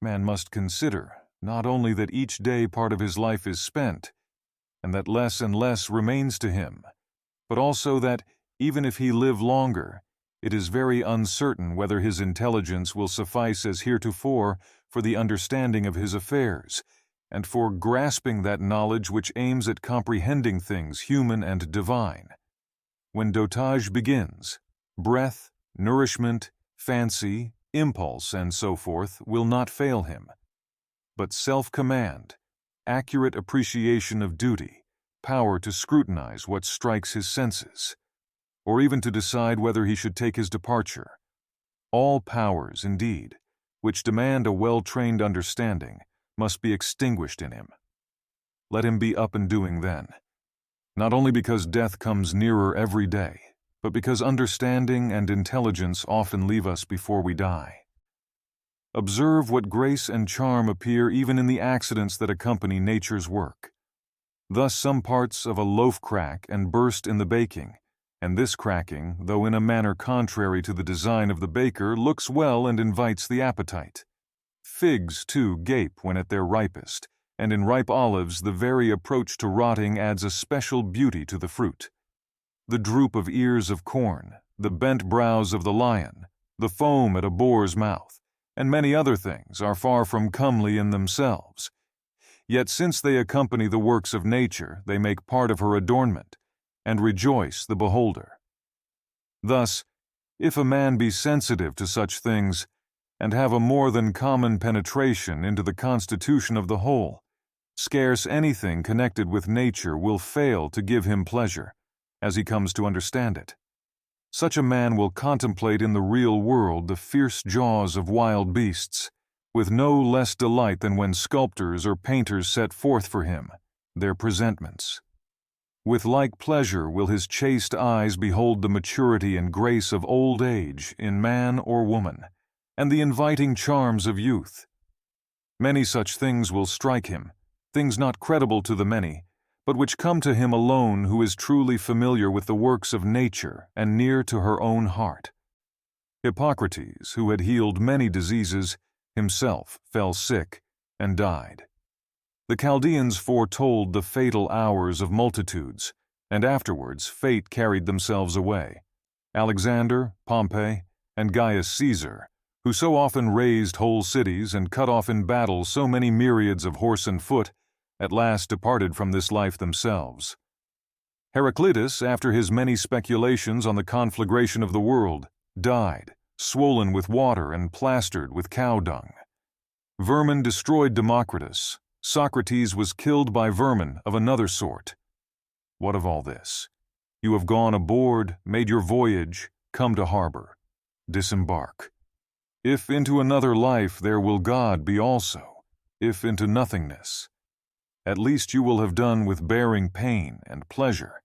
man must consider not only that each day part of his life is spent, and that less and less remains to him, but also that, even if he live longer, it is very uncertain whether his intelligence will suffice as heretofore for the understanding of his affairs, and for grasping that knowledge which aims at comprehending things human and divine. When dotage begins, breath, nourishment, fancy, impulse, and so forth will not fail him. But self-command, accurate appreciation of duty, power to scrutinize what strikes his senses, or even to decide whether he should take his departure, all powers, indeed, which demand a well-trained understanding, must be extinguished in him. Let him be up and doing then, not only because death comes nearer every day, but because understanding and intelligence often leave us before we die. Observe what grace and charm appear even in the accidents that accompany nature's work. Thus some parts of a loaf crack and burst in the baking, and this cracking, though in a manner contrary to the design of the baker, looks well and invites the appetite. Figs, too, gape when at their ripest, and in ripe olives the very approach to rotting adds a special beauty to the fruit. The droop of ears of corn, the bent brows of the lion, the foam at a boar's mouth, and many other things are far from comely in themselves. Yet since they accompany the works of nature, they make part of her adornment, and rejoice the beholder. Thus, if a man be sensitive to such things, and have a more than common penetration into the constitution of the whole, scarce anything connected with nature will fail to give him pleasure, as he comes to understand it. Such a man will contemplate in the real world the fierce jaws of wild beasts, with no less delight than when sculptors or painters set forth for him their presentments. With like pleasure will his chaste eyes behold the maturity and grace of old age in man or woman, and the inviting charms of youth. Many such things will strike him, things not credible to the many, but which come to him alone who is truly familiar with the works of nature and near to her own heart. Hippocrates, who had healed many diseases, himself fell sick and died. The Chaldeans foretold the fatal hours of multitudes, and afterwards fate carried themselves away. Alexander, Pompey, and Gaius Caesar, who so often razed whole cities and cut off in battle so many myriads of horse and foot, at last departed from this life themselves. Heraclitus, after his many speculations on the conflagration of the world, died, swollen with water and plastered with cow dung. Vermin destroyed Democritus. Socrates was killed by vermin of another sort. What of all this? You have gone aboard, made your voyage, come to harbor. Disembark. If into another life there will God be also, if into nothingness. At least you will have done with bearing pain and pleasure,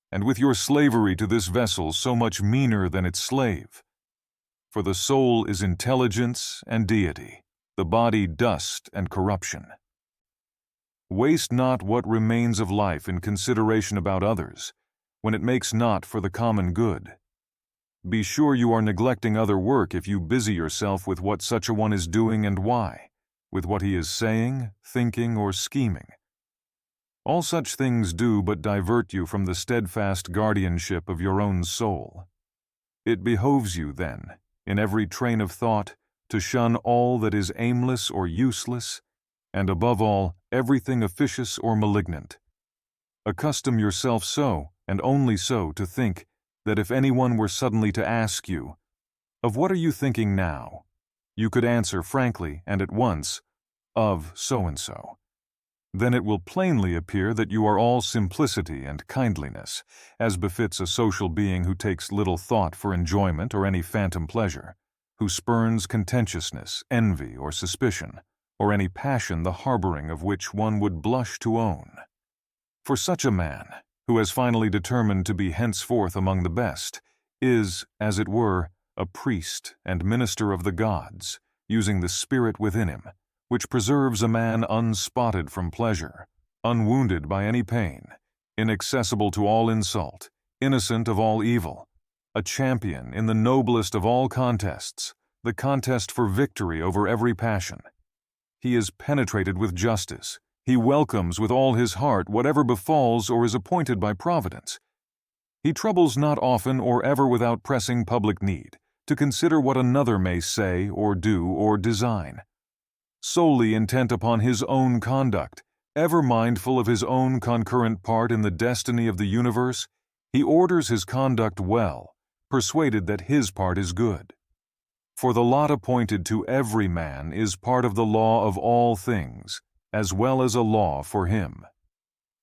and with your slavery to this vessel so much meaner than its slave. For the soul is intelligence and deity, the body dust and corruption. Waste not what remains of life in consideration about others, when it makes not for the common good. Be sure you are neglecting other work if you busy yourself with what such a one is doing and why, with what he is saying, thinking, or scheming. All such things do but divert you from the steadfast guardianship of your own soul. It behoves you, then, in every train of thought, to shun all that is aimless or useless, and above all, everything officious or malignant. Accustom yourself so, and only so, to think that if anyone were suddenly to ask you, "Of what are you thinking now?" you could answer frankly and at once, "Of so-and-so." Then it will plainly appear that you are all simplicity and kindliness, as befits a social being who takes little thought for enjoyment or any phantom pleasure, who spurns contentiousness, envy, or suspicion, or any passion the harboring of which one would blush to own. For such a man, who has finally determined to be henceforth among the best, is, as it were, a priest and minister of the gods, using the spirit within him, which preserves a man unspotted from pleasure, unwounded by any pain, inaccessible to all insult, innocent of all evil, a champion in the noblest of all contests, the contest for victory over every passion. He is penetrated with justice. He welcomes with all his heart whatever befalls or is appointed by Providence. He troubles not often or ever without pressing public need to consider what another may say or do or design. Solely intent upon his own conduct, ever mindful of his own concurrent part in the destiny of the universe, he orders his conduct well, persuaded that his part is good. For the lot appointed to every man is part of the law of all things, as well as a law for him.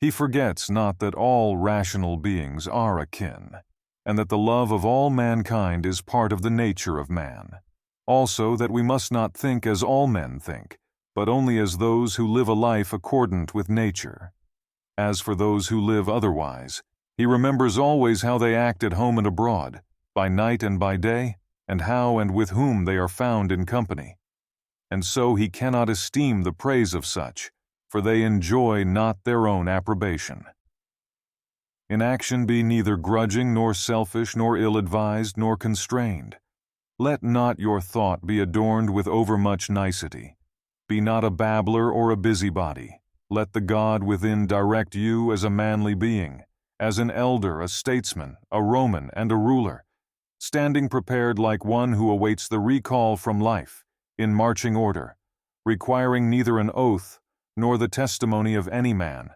He forgets not that all rational beings are akin, and that the love of all mankind is part of the nature of man. Also that we must not think as all men think, but only as those who live a life accordant with nature. As for those who live otherwise, he remembers always how they act at home and abroad, by night and by day, and how and with whom they are found in company. And so he cannot esteem the praise of such, for they enjoy not their own approbation. In action be neither grudging, nor selfish, nor ill-advised, nor constrained. Let not your thought be adorned with overmuch nicety. Be not a babbler or a busybody. Let the God within direct you as a manly being, as an elder, a statesman, a Roman, and a ruler, standing prepared like one who awaits the recall from life, in marching order, requiring neither an oath nor the testimony of any man.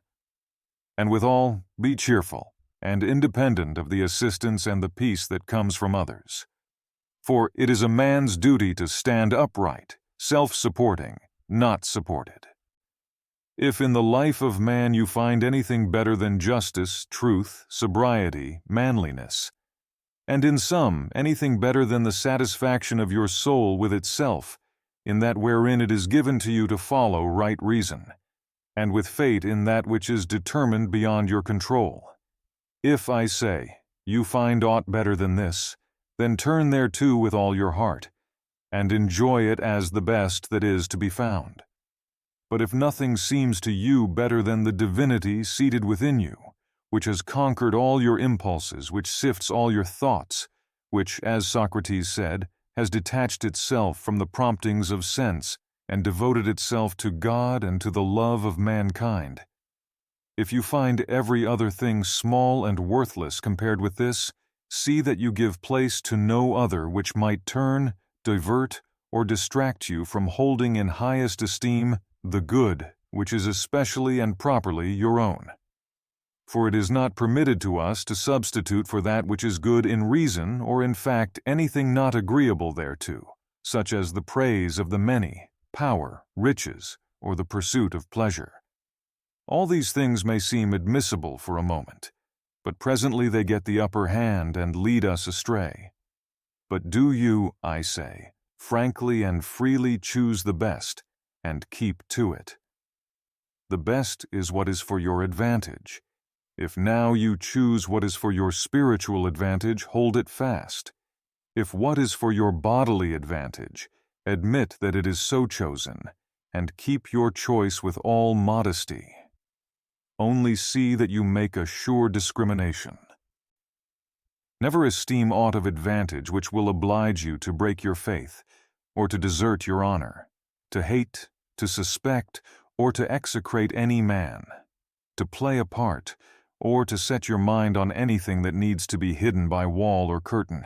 And withal, be cheerful, and independent of the assistance and the peace that comes from others. For it is a man's duty to stand upright, self-supporting, not supported. If in the life of man you find anything better than justice, truth, sobriety, manliness, and in some anything better than the satisfaction of your soul with itself, in that wherein it is given to you to follow right reason, and with fate in that which is determined beyond your control. If, I say, you find aught better than this, then turn thereto with all your heart, and enjoy it as the best that is to be found. But if nothing seems to you better than the divinity seated within you, which has conquered all your impulses, which sifts all your thoughts, which, as Socrates said, has detached itself from the promptings of sense and devoted itself to God and to the love of mankind. If you find every other thing small and worthless compared with this, see that you give place to no other which might turn, divert, or distract you from holding in highest esteem the good, which is especially and properly your own. For it is not permitted to us to substitute for that which is good in reason or in fact anything not agreeable thereto, such as the praise of the many, power, riches, or the pursuit of pleasure. All these things may seem admissible for a moment, but presently they get the upper hand and lead us astray. But do you, I say, frankly and freely choose the best, and keep to it. The best is what is for your advantage. If now you choose what is for your spiritual advantage, hold it fast. If what is for your bodily advantage, admit that it is so chosen, and keep your choice with all modesty. Only see that you make a sure discrimination. Never esteem aught of advantage which will oblige you to break your faith, or to desert your honor, to hate, to suspect, or to execrate any man, to play a part, or to set your mind on anything that needs to be hidden by wall or curtain.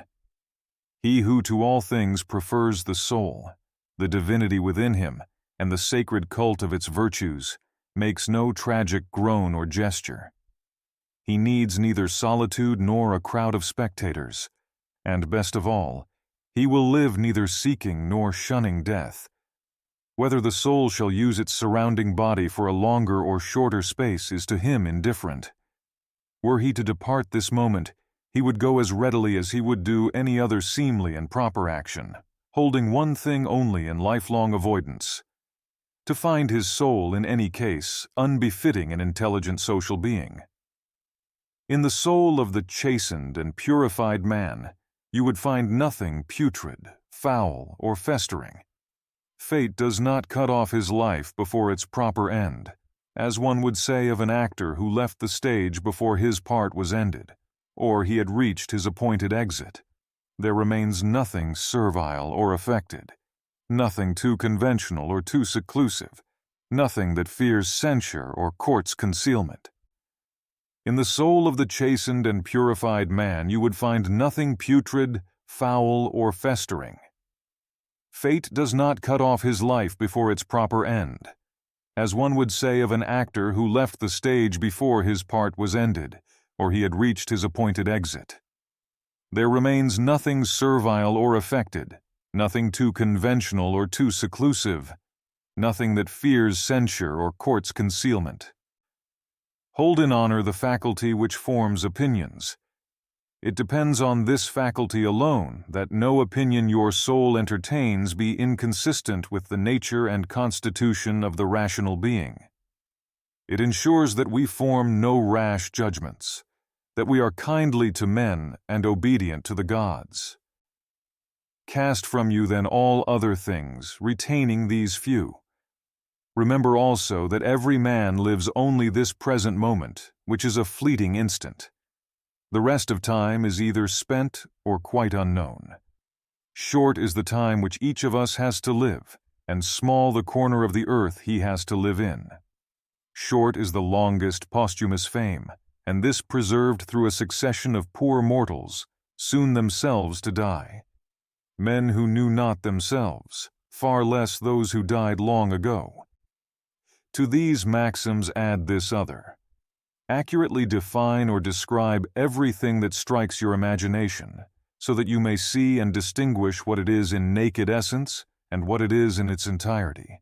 He who to all things prefers the soul, the divinity within him, and the sacred cult of its virtues, makes no tragic groan or gesture. He needs neither solitude nor a crowd of spectators, and best of all, he will live neither seeking nor shunning death. Whether the soul shall use its surrounding body for a longer or shorter space is to him indifferent. Were he to depart this moment, he would go as readily as he would do any other seemly and proper action, holding one thing only in lifelong avoidance: to find his soul in any case unbefitting an intelligent social being. In the soul of the chastened and purified man, you would find nothing putrid, foul, or festering. Fate does not cut off his life before its proper end, as one would say of an actor who left the stage before his part was ended, or he had reached his appointed exit. There remains nothing servile or affected. nothing too conventional or too seclusive, nothing that fears censure or courts concealment. In the soul of the chastened and purified man you would find nothing putrid, foul, or festering. Fate does not cut off his life before its proper end, as one would say of an actor who left the stage before his part was ended, or he had reached his appointed exit. There remains nothing servile or affected, nothing too conventional or too seclusive, nothing that fears censure or courts concealment. Hold in honor the faculty which forms opinions. It depends on this faculty alone that no opinion your soul entertains be inconsistent with the nature and constitution of the rational being. It ensures that we form no rash judgments, that we are kindly to men and obedient to the gods. Cast from you then all other things, retaining these few. Remember also that every man lives only this present moment, which is a fleeting instant. The rest of time is either spent or quite unknown. Short is the time which each of us has to live, and small the corner of the earth he has to live in. Short is the longest posthumous fame, and this preserved through a succession of poor mortals, soon themselves to die. Men who knew not themselves, far less those who died long ago. To these maxims add this other. Accurately define or describe everything that strikes your imagination, so that you may see and distinguish what it is in naked essence and what it is in its entirety.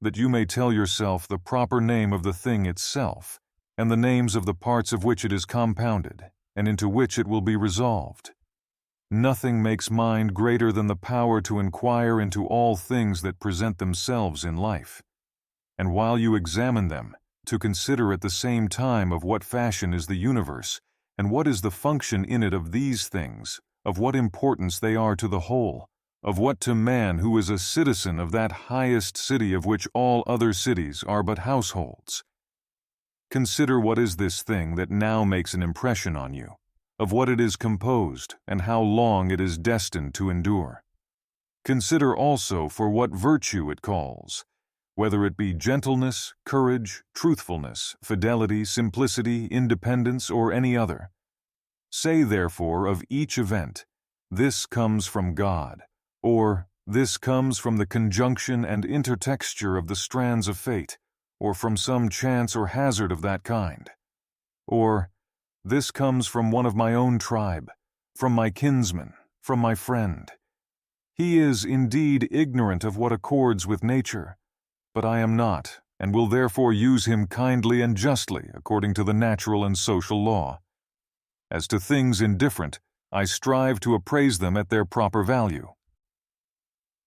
That you may tell yourself the proper name of the thing itself, and the names of the parts of which it is compounded, and into which it will be resolved. Nothing makes mind greater than the power to inquire into all things that present themselves in life. And while you examine them, to consider at the same time of what fashion is the universe, and what is the function in it of these things, of what importance they are to the whole, of what to man who is a citizen of that highest city of which all other cities are but households. Consider what is this thing that now makes an impression on you, of what it is composed, and how long it is destined to endure. Consider also for what virtue it calls, whether it be gentleness, courage, truthfulness, fidelity, simplicity, independence, or any other. Say, therefore, of each event, this comes from God, or this comes from the conjunction and intertexture of the strands of fate, or from some chance or hazard of that kind. Or, this comes from one of my own tribe, from my kinsman, from my friend. He is indeed ignorant of what accords with nature, but I am not, and will therefore use him kindly and justly according to the natural and social law. As to things indifferent, I strive to appraise them at their proper value.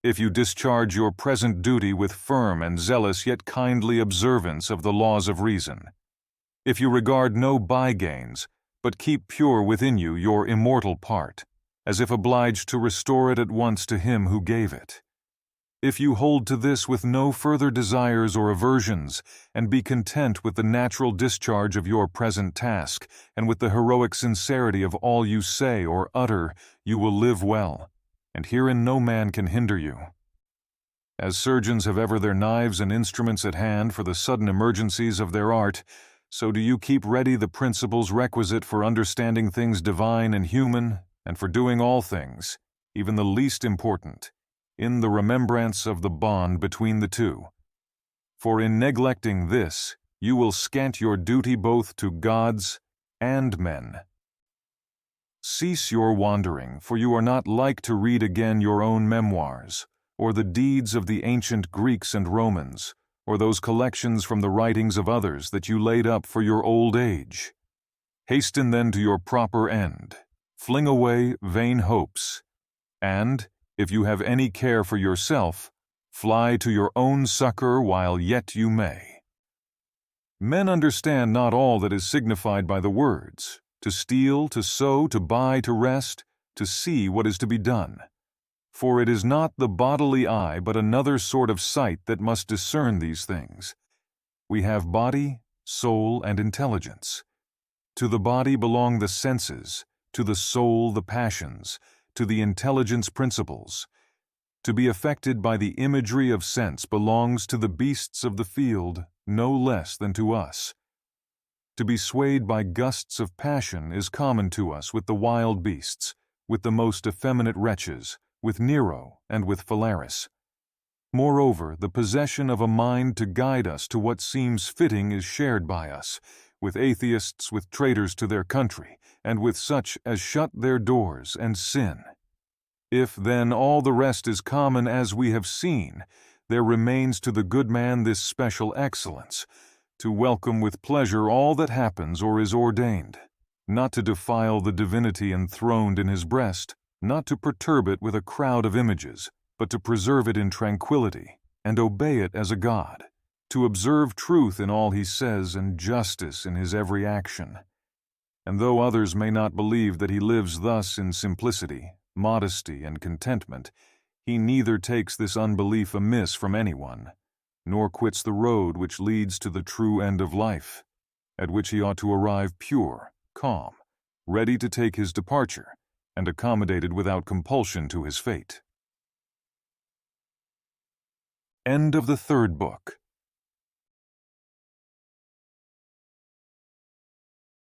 If you discharge your present duty with firm and zealous yet kindly observance of the laws of reason, if you regard no bygains, but keep pure within you your immortal part, as if obliged to restore it at once to him who gave it, if you hold to this with no further desires or aversions, and be content with the natural discharge of your present task, and with the heroic sincerity of all you say or utter, you will live well, and herein no man can hinder you. As surgeons have ever their knives and instruments at hand for the sudden emergencies of their art, so do you keep ready the principles requisite for understanding things divine and human, and for doing all things, even the least important, in the remembrance of the bond between the two. For in neglecting this, you will scant your duty both to gods and men. Cease your wandering, for you are not like to read again your own memoirs, or the deeds of the ancient Greeks and Romans, or those collections from the writings of others that you laid up for your old age. Hasten then to your proper end, fling away vain hopes, and, if you have any care for yourself, fly to your own succor while yet you may. Men understand not all that is signified by the words, to steal, to sow, to buy, to rest, to see what is to be done. For it is not the bodily eye but another sort of sight that must discern these things. We have body, soul, and intelligence. To the body belong the senses, to the soul the passions, to the intelligence principles. To be affected by the imagery of sense belongs to the beasts of the field no less than to us. To be swayed by gusts of passion is common to us with the wild beasts, with the most effeminate wretches, with Nero and with Phalaris. Moreover, the possession of a mind to guide us to what seems fitting is shared by us, with atheists, with traitors to their country, and with such as shut their doors and sin. If, then, all the rest is common as we have seen, there remains to the good man this special excellence, to welcome with pleasure all that happens or is ordained, not to defile the divinity enthroned in his breast, not to perturb it with a crowd of images, but to preserve it in tranquility, and obey it as a god, to observe truth in all he says and justice in his every action. And though others may not believe that he lives thus in simplicity, modesty, and contentment, he neither takes this unbelief amiss from anyone, nor quits the road which leads to the true end of life, at which he ought to arrive pure, calm, ready to take his departure, and accommodated without compulsion to his fate. End of the third book.